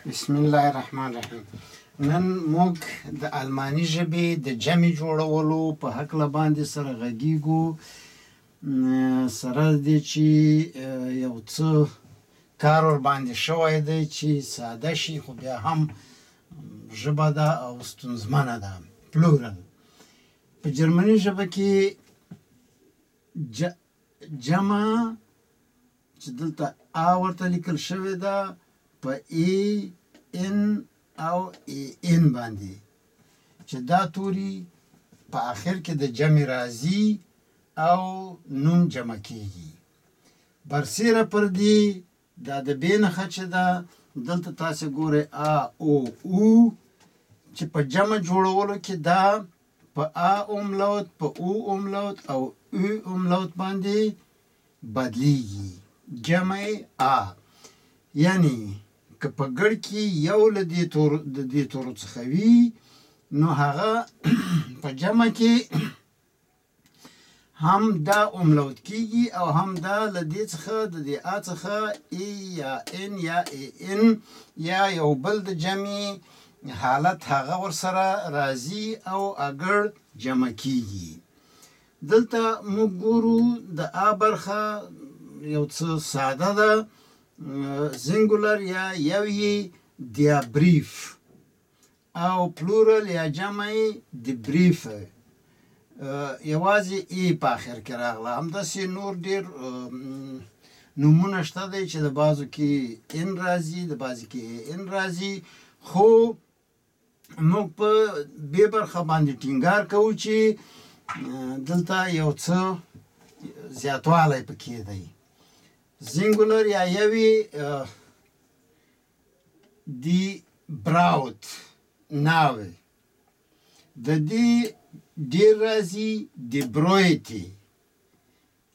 بسم الله الرحمن الرحیم. نن موږ د الماني ژبې د جمع جوړولو په هکله باندې سره غږیږو، سره دې چې یو څه کار ور باندې شوی دی چې ساده شي، خو بیا هم ژبه ده او ستونزمنه ده. پلورل په جرمني ژبه کې جمع چې دلته ا ورته لیکل شوې ده په ای ان او ای ان باندې، چې دا توري په آخر کې د جمع راځي او نوم جمع کیږي. برسیره پر دی دا د بې نښه چې ده دلته تاسې ګورئ ا او او، چې په جمع جوړولو کې دا په ا املاوت، په او املاوت او او املاوت باندې بدلیږي. جمع ا یعنی که په ګړ کې یو له د دې تورو څخه وي، نو هغه په جمع کې هم دا املاوت کیږي او هم دا له دې څخه د دې ا څخه ای یا ان یا ای ان یا یو بل د جمع حالت هغه ورسره راځي او اګړ جمع کیږي. دلته موږ ګورو د ا برخه یو څه ساده ده، زنګولر یا یوی دیا بریف او پلورل یا جمع د بریف، یوازې ای په آخر کې راغله. همداسې نور ډېر نومونه شته دی چې د بعضو کې ان راځي، د بعضو کې ان راځي، خو موږ په دې برخه باندې ټینګار کوو چې دلته یو څه زیاتوالی پکې دی. زنګولر یا یوی دی براوت ناوی، د دې ډیر راځي د برویتی،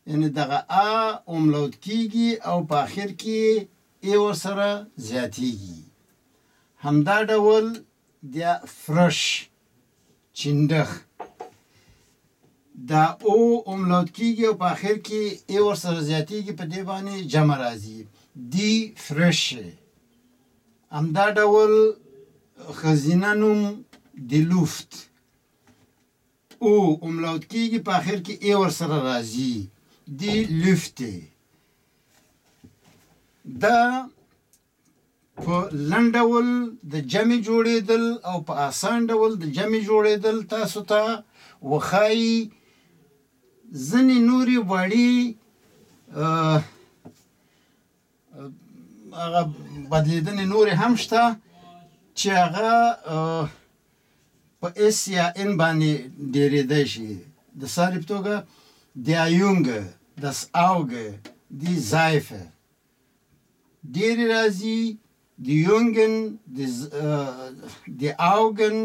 یعنی دغه ا املاوت کیږي او په آخر کې ای ورسره زیاتیږي. همدا ډول د فرش چندخ دا او املاوت کیږي او په آخر کې ای ورسره زیاتیږي، په دې باندې جمع راځي دی فرش. همدا ډول ښځینه نوم د لوفت، او املاوت کیږي په آخر کې ای ورسره راځي دی لفته. دا په لنډ ډول د جمع جوړېدل او په آسان ډول د جمع جوړېدل تاسو ته وښایي. ځینې نورې وړې هغه بدلېدنې نورې هم شته چې هغه په اس یا ان باندې ډېرېدی شي. د مثال په توګه der Junge, das Auge, die Seife. ډېرې راځي die Jungen, die Augen,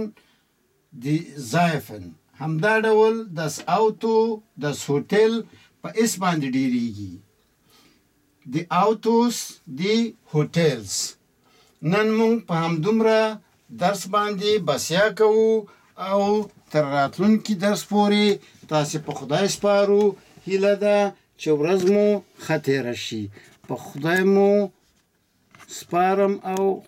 die Seifen. همدا ډول das Auto, das Hotel په اس باندې ډېرېږي. die Autos, die Hotels. نن موږ په همدومره درس باندې بسیا کوو او تر راتلونکي درس پورې تاسې په خدای سپارو. هیله ده چې ورځ مو ښه تېره شي. په خدای مو سپارم او